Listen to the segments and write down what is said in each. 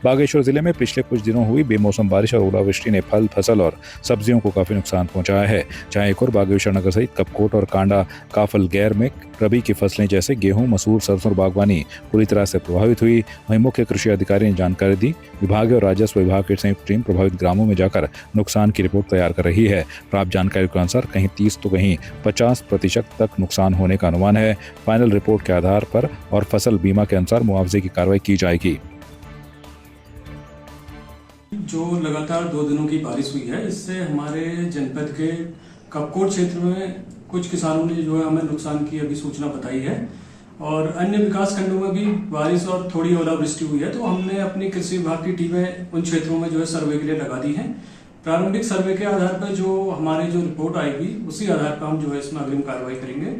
बागेश्वर जिले में पिछले कुछ दिनों हुई बेमौसम बारिश और ओलावृष्टि ने फल, फसल और सब्जियों को काफी नुकसान पहुंचाया है। जहां एक और बागेश्वर नगर सहित कपकोट और कांडा काफल गैर में रबी की फसलें जैसे गेहूं, मसूर, सरसों और बागवानी पूरी तरह से प्रभावित हुई। वहीं मुख्य कृषि अधिकारी ने जानकारी दी, विभाग और राजस्व विभाग की संयुक्त टीम प्रभावित ग्रामों में जाकर नुकसान की रिपोर्ट तैयार कर रही है। प्राप्त जानकारी के अनुसार कहीं 30 तो कहीं 50% तक नुकसान होने का अनुमान है। फाइनल रिपोर्ट के आधार पर और फसल बीमा के अनुसार मुआवजे की कार्रवाई की जाएगी। जो लगातार 2 दिनों की बारिश हुई है, इससे हमारे जनपद के कपकोट क्षेत्र में कुछ किसानों ने जो है हमें नुकसान की अभी सूचना बताई है और अन्य विकास खंडों में भी बारिश और थोड़ी ओलावृष्टि हुई है। तो हमने अपनी कृषि विभाग की टीमें उन क्षेत्रों में जो है सर्वे के लिए लगा दी है। प्रारंभिक सर्वे के आधार पर जो हमारी जो रिपोर्ट आएगी उसी आधार पर हम जो है इसमें अग्रिम कार्रवाई करेंगे।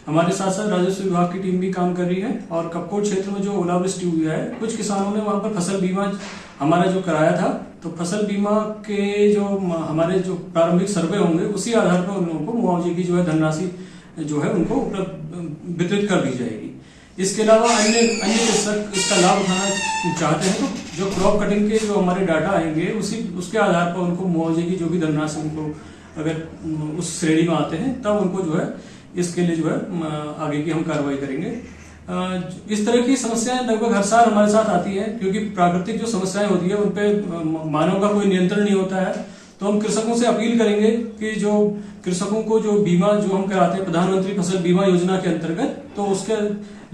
हमारे साथ साथ राजस्व विभाग की टीम भी काम कर रही है और कपकोट क्षेत्र में जो ओलावृष्टि हुई है, कुछ किसानों ने वहां पर फसल बीमा हमारा जो कराया था, तो फसल बीमा के जो हमारे जो प्रारंभिक सर्वे होंगे उसी आधार पर उन लोगों को मुआवजे की जो है धनराशि जो है उनको वितरित कर दी जाएगी। इसके अलावा अन्य कृषक इसका लाभ उठाना चाहते हैं तो जो क्रॉप कटिंग के जो हमारे डाटा आएंगे उसके आधार पर उनको मुआवजे की जो भी धनराशि उनको अगर उस श्रेणी में आते हैं तब उनको जो है इसके लिए जो है आगे की हम कार्रवाई करेंगे। इस तरह की समस्याएं लगभग हर साल हमारे साथ आती है, क्योंकि प्राकृतिक जो समस्याएं होती है उन पे मानव का कोई नियंत्रण नहीं होता है। तो हम कृषकों से अपील करेंगे कि जो कृषकों को जो बीमा जो हम कराते हैं प्रधानमंत्री फसल बीमा योजना के अंतर्गत, तो उसके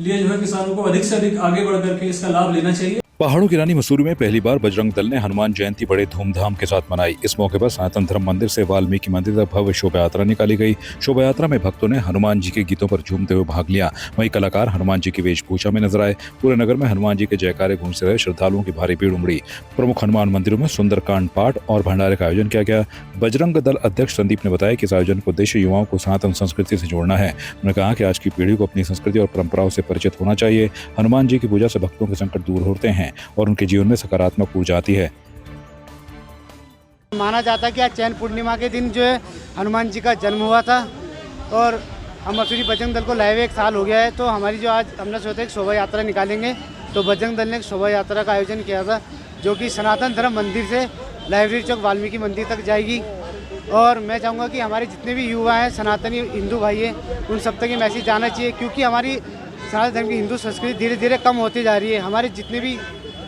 लिए जो है किसानों को अधिक से अधिक आगे बढ़ करके इसका लाभ लेना चाहिए। पहाड़ों की रानी मसूरी में पहली बार बजरंग दल ने हनुमान जयंती बड़े धूमधाम के साथ मनाई। इस मौके पर सनातन धर्म मंदिर से वाल्मीकि मंदिर तक भव्य शोभा यात्रा निकाली गई। शोभा यात्रा में भक्तों ने हनुमान जी के गीतों पर झूमते हुए भाग लिया। वहीं कलाकार हनुमान जी की वेशभूषा में नजर आए। पूरे नगर में हनुमान जी के जयकारे गूंजते रहे। श्रद्धालुओं की भारी भीड़ उमड़ी। प्रमुख हनुमान मंदिरों में सुंदरकांड पाठ और भंडारे का आयोजन किया गया। बजरंग दल अध्यक्ष संदीप ने बताया कि इस आयोजन का उद्देश्य युवाओं को सनातन संस्कृति से जोड़ना है। उन्होंने कहा कि आज की पीढ़ी को अपनी संस्कृति और परंपराओं से परिचित होना चाहिए। हनुमान जी की पूजा से भक्तों के संकट दूर होते हैं और उनके जीवन में सकारात्मक ऊर्जा आती है। माना जाता है कि आज चैन पूर्णिमा के दिन जो है हनुमान जी का जन्म हुआ था और हम मसूरी बजरंग दल को लाए हुए 1 साल हो गया है। तो हमारी जो आज हमने सोचा एक शोभा यात्रा निकालेंगे, तो बजरंग दल ने एक शोभा यात्रा का आयोजन किया था जो कि सनातन धर्म मंदिर से लाइब्रेरी चौक वाल्मीकि मंदिर तक जाएगी। और मैं चाहूँगा कि हमारे जितने भी युवा हैं, सनातनी हिंदू भाई हैं, उन सब तक ये मैसेज जाना चाहिए, क्योंकि हमारी सनातन धर्म की हिंदू संस्कृति धीरे धीरे कम होती जा रही है। हमारे जितने भी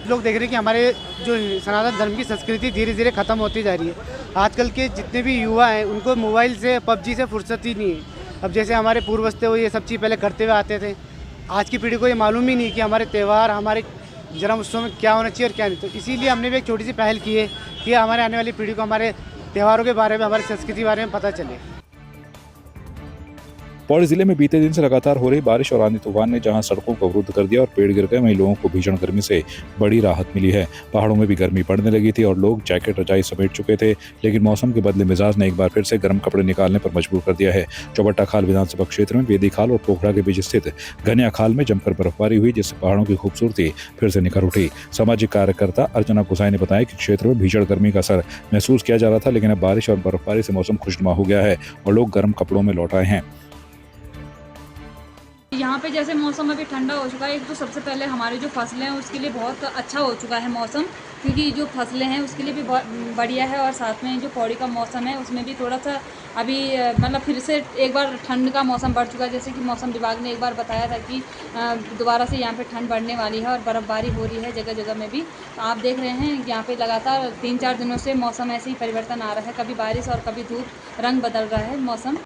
लोग देख रहे हैं कि हमारे जो सनातन धर्म की संस्कृति धीरे धीरे खत्म होती जा रही है। आजकल के जितने भी युवा हैं उनको मोबाइल से, पबजी से फुर्सत ही नहीं है। अब जैसे हमारे पूर्वज थे वो ये सब चीज़ पहले करते हुए आते थे, आज की पीढ़ी को ये मालूम ही नहीं कि हमारे त्यौहार, हमारे जन्म उत्सव में क्या होना चाहिए और क्या नहीं। तो इसीलिए हमने भी एक छोटी सी पहल की है कि हमारे आने वाली पीढ़ी को हमारे त्योहारों के बारे में, हमारी संस्कृति के बारे में पता चले। पौड़ी जिले में बीते दिन से लगातार हो रही बारिश और आंधी तूफान ने जहां सड़कों को अवरुद्ध कर दिया और पेड़ गिर गए, वहीं लोगों को भीषण गर्मी से बड़ी राहत मिली है। पहाड़ों में भी गर्मी पड़ने लगी थी और लोग जैकेट रजाई समेट चुके थे, लेकिन मौसम के बदले मिजाज ने एक बार फिर से गर्म कपड़े निकालने पर मजबूर कर दिया है। चौबट्टा खाल विधानसभा क्षेत्र में बेदी खाल और पोखरा के बीच स्थित घनिया खाल में जमकर बर्फबारी हुई, जिससे पहाड़ों की खूबसूरती फिर से निखर उठी। सामाजिक कार्यकर्ता अर्चना कुसाई ने बताया कि क्षेत्र में भीषण गर्मी का असर महसूस किया जा रहा था, लेकिन अब बारिश और बर्फबारी से मौसम खुशनुमा हो गया है और लोग गर्म कपड़ों में लौट आए हैं। यहाँ पे जैसे मौसम अभी ठंडा हो चुका है, एक तो सबसे पहले हमारी जो फसलें हैं उसके लिए बहुत अच्छा हो चुका है मौसम, क्योंकि जो फसलें हैं उसके लिए भी बहुत बढ़िया है। और साथ में जो पौड़ी का मौसम है उसमें भी थोड़ा सा अभी मतलब फिर से एक बार ठंड का मौसम बढ़ चुका है। जैसे कि मौसम विभाग ने एक बार बताया था कि दोबारा से यहाँ पे ठंड बढ़ने वाली है और बर्फ़बारी हो रही है जगह जगह में भी। तो आप देख रहे हैं यहाँ पे लगातार 3-4 दिनों से मौसम ऐसे ही परिवर्तन आ रहा है, कभी बारिश और कभी धूप, रंग बदल रहा है मौसम।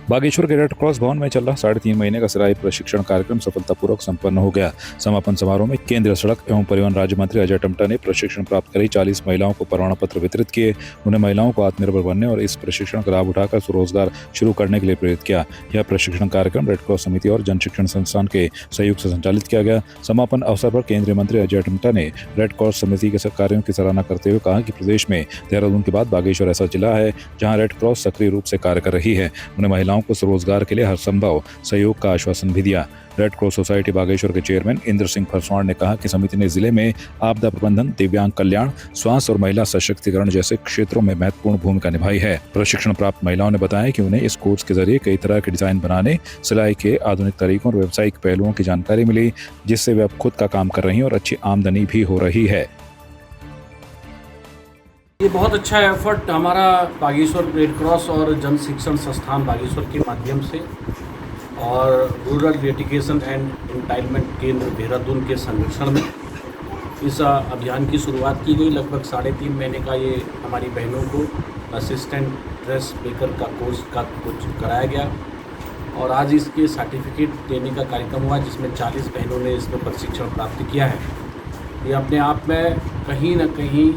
बागेश्वर के रेड क्रॉस भवन में चल रहा 3.5 महीने का सिराई प्रशिक्षण कार्यक्रम सफलतापूर्वक संपन्न हो गया। समापन समारोह में केंद्रीय सड़क एवं परिवहन राज्य मंत्री अजय टमटा ने प्रशिक्षण प्राप्त करी 40 महिलाओं को प्रमाण पत्र वितरित किए। उन्हें महिलाओं को आत्मनिर्भर बनने और इस प्रशिक्षण का लाभ उठाकर स्वरोजगार शुरू करने के लिए प्रेरित किया। यह प्रशिक्षण कार्यक्रम रेड क्रॉस समिति और जन शिक्षण संस्थान के सहयोग से संचालित किया गया। समापन अवसर पर केंद्रीय मंत्री अजय टमटा ने रेड क्रॉस समिति के कार्यों की सराहना करते हुए कहा कि प्रदेश में देहरादून के बाद बागेश्वर ऐसा जिला है जहाँ रेड क्रॉस सक्रिय रूप से कार्य कर रही है। उन्हें महिलाओं महिलाओं को स्वरोजगार के लिए हर संभव सहयोग का आश्वासन भी दिया। रेड क्रॉस सोसाइटी बागेश्वर के चेयरमैन इंद्र सिंह फरसवाण ने कहा कि समिति ने जिले में आपदा प्रबंधन, दिव्यांग कल्याण, स्वास्थ्य और महिला सशक्तिकरण जैसे क्षेत्रों में महत्वपूर्ण भूमिका निभाई है। प्रशिक्षण प्राप्त महिलाओं ने बताया कि उन्हें इस कोर्स के जरिए कई तरह के डिजाइन बनाने, सिलाई के आधुनिक तरीकों और व्यावसायिक पहलुओं की जानकारी मिली, जिससे वे अब खुद का काम कर रही हैं और अच्छी आमदनी भी हो रही है। ये बहुत अच्छा एफर्ट हमारा बागेश्वर रेड क्रॉस और जन शिक्षण संस्थान बागेश्वर के माध्यम से और रूरल एजुकेशन एंड एंटाइटलमेंट केंद्र देहरादून के संरक्षण में इस अभियान की शुरुआत की गई। लगभग 3.5 महीने का ये हमारी बहनों को असिस्टेंट ड्रेस मेकर का कोर्स का कुछ कराया गया और आज इसके सर्टिफिकेट देने का कार्यक्रम हुआ, जिसमें 40 बहनों ने इसमें प्रशिक्षण प्राप्त किया है। ये अपने आप में कहीं न कहीं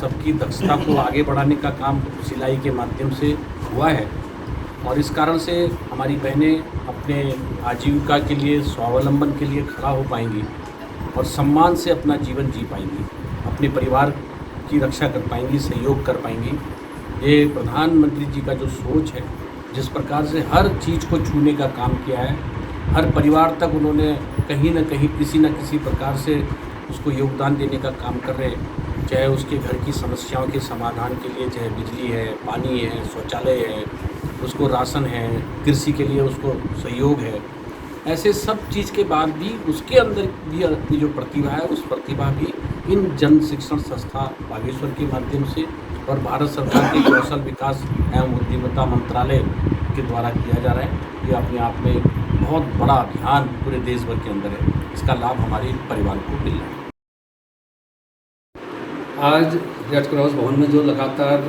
सबकी दक्षता को आगे बढ़ाने का काम सिलाई के माध्यम से हुआ है और इस कारण से हमारी बहनें अपने आजीविका के लिए, स्वावलंबन के लिए खड़ा हो पाएंगी और सम्मान से अपना जीवन जी पाएंगी, अपने परिवार की रक्षा कर पाएंगी, सहयोग कर पाएंगी। ये प्रधानमंत्री जी का जो सोच है, जिस प्रकार से हर चीज़ को छूने का काम किया है, हर परिवार तक उन्होंने कहीं न कहीं किसी न किसी प्रकार से उसको योगदान देने का काम कर रहे हैं, चाहे उसके घर की समस्याओं के समाधान के लिए, चाहे बिजली है, पानी है, शौचालय है, उसको राशन है, कृषि के लिए उसको सहयोग है। ऐसे सब चीज़ के बाद भी उसके अंदर भी जो प्रतिभा है, उस प्रतिभा भी इन जन शिक्षण संस्था बागेश्वर के माध्यम से और भारत सरकार के कौशल विकास एवं उद्यमिता मंत्रालय के द्वारा किया जा रहा है। ये अपने आप में बहुत बड़ा अभियान पूरे देश भर के अंदर है, इसका लाभ हमारे परिवार को मिल रहा है। आज रेड क्रॉस भवन में जो लगातार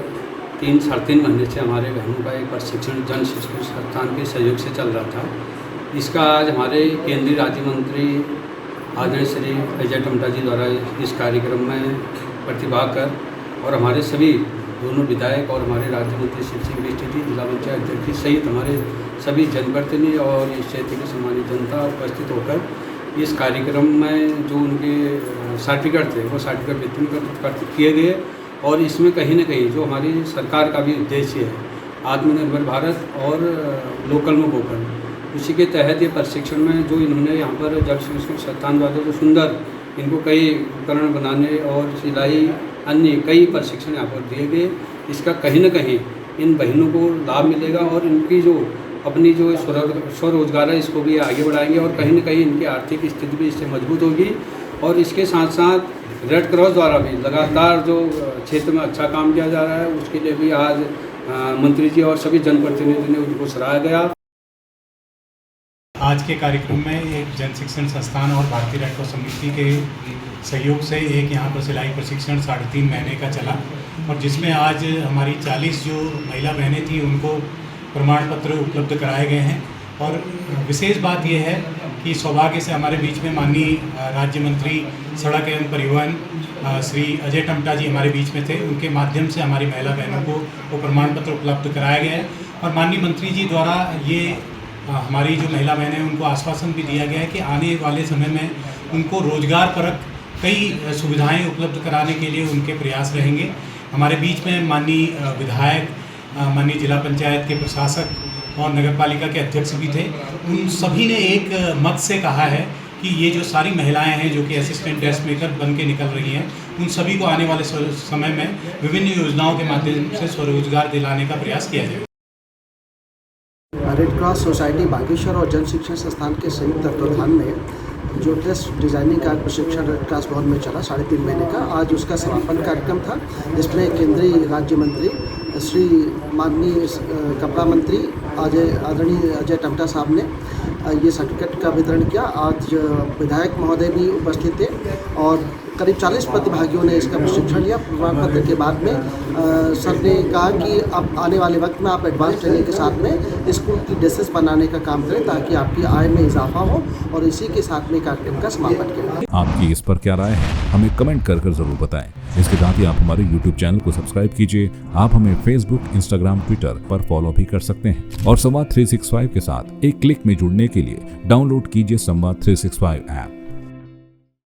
3-3.5 महीने से हमारे बहनों का एक प्रशिक्षण जन शिक्षण संस्थान के सहयोग से चल रहा था, इसका आज हमारे केंद्रीय राज्य मंत्री आदरणीय श्री अजय टम्टा जी द्वारा इस कार्यक्रम में प्रतिभाग कर और हमारे सभी दोनों विधायक और हमारे राज्य मंत्री शिव सिंह बिष्ट, जिला पंचायत अध्यक्ष सहित हमारे सभी जनप्रतिनिधि और इस क्षेत्र की सम्मानित जनता उपस्थित होकर इस कार्यक्रम में जो उनके सर्टिफिकेट थे वो सर्टिफिकेट वितरण किए गए और इसमें कहीं न कहीं जो हमारी सरकार का भी उद्देश्य है आत्मनिर्भर भारत और लोकल में वोकल, उसी के तहत ये प्रशिक्षण में जो इन्होंने यहाँ पर जल शिक्षण संस्थान वाले जो सुंदर इनको कई उपकरण बनाने और सिलाई अन्य कई प्रशिक्षण यहाँ पर दिए गए, इसका कहीं न कहीं इन बहनों को लाभ मिलेगा और इनकी जो अपनी जो स्वरोजगार है इसको भी आगे बढ़ाएंगे और कहीं न कहीं इनकी आर्थिक स्थिति भी इससे मजबूत होगी। और इसके साथ साथ रेड क्रॉस द्वारा भी लगातार जो क्षेत्र में अच्छा काम किया जा रहा है, उसके लिए भी आज मंत्री जी और सभी जनप्रतिनिधि ने उनको सराहा गया। आज के कार्यक्रम में एक जन शिक्षण संस्थान और भारतीय रेड क्रॉस समिति के सहयोग से एक यहाँ पर सिलाई प्रशिक्षण 3.5 महीने का चला और जिसमें आज हमारी 40 जो महिला बहनें थी उनको प्रमाण पत्र उपलब्ध कराए गए हैं। और विशेष बात यह है कि सौभाग्य से हमारे बीच में माननीय राज्य मंत्री सड़क एवं परिवहन श्री अजय टम्टा जी हमारे बीच में थे, उनके माध्यम से हमारी महिला बहनों को वो प्रमाण पत्र उपलब्ध कराया गया है और माननीय मंत्री जी द्वारा ये हमारी जो महिला बहनें हैं उनको आश्वासन भी दिया गया है कि आने वाले समय में उनको रोजगार परक कई सुविधाएं उपलब्ध कराने के लिए उनके प्रयास रहेंगे। हमारे बीच में माननीय विधायक, माननीय जिला पंचायत के प्रशासक और नगर पालिका के अध्यक्ष भी थे। उन सभी ने एक मत से कहा है कि ये जो सारी महिलाएं हैं जो कि असिस्टेंट ड्रेस मेकर बन के निकल रही हैं, उन सभी को आने वाले समय में विभिन्न योजनाओं के माध्यम से स्वरोजगार दिलाने का प्रयास किया जाएगा। रेड क्रॉस सोसाइटी बागेश्वर और जन शिक्षण संस्थान के संयुक्त तत्वाधान में जो ड्रेस डिजाइनिंग का प्रशिक्षण रेड क्रॉस भवन में चला 3.5 महीने का, आज उसका समापन कार्यक्रम था, जिसमें केंद्रीय राज्य मंत्री श्री माननीय कपड़ा मंत्री आदरणीय अजय टम्टा साहब ने ये सर्टिफिकेट का वितरण किया। आज विधायक महोदय भी उपस्थित थे और करीब 40 प्रतिभागियों ने इसका प्रशिक्षण लिया। प्रमाण पत्र के बाद में सर ने कहा कि अब आने वाले वक्त में आप एडवांस ट्रेनिंग के साथ में स्कूल की ड्रेसेस बनाने का काम करें ताकि आपकी आय में इजाफा हो और इसी के साथ में कार्यक्रम का समापन किया। आपकी इस पर क्या राय है, हमें कमेंट कर जरूर बताएं। इसके साथ ही आप हमारे YouTube चैनल को सब्सक्राइब कीजिए। आप हमें Facebook, Instagram, Twitter पर फॉलो भी कर सकते हैं और संवाद 365 के साथ एक क्लिक में जुड़ने के लिए डाउनलोड कीजिए संवाद 365 ऐप।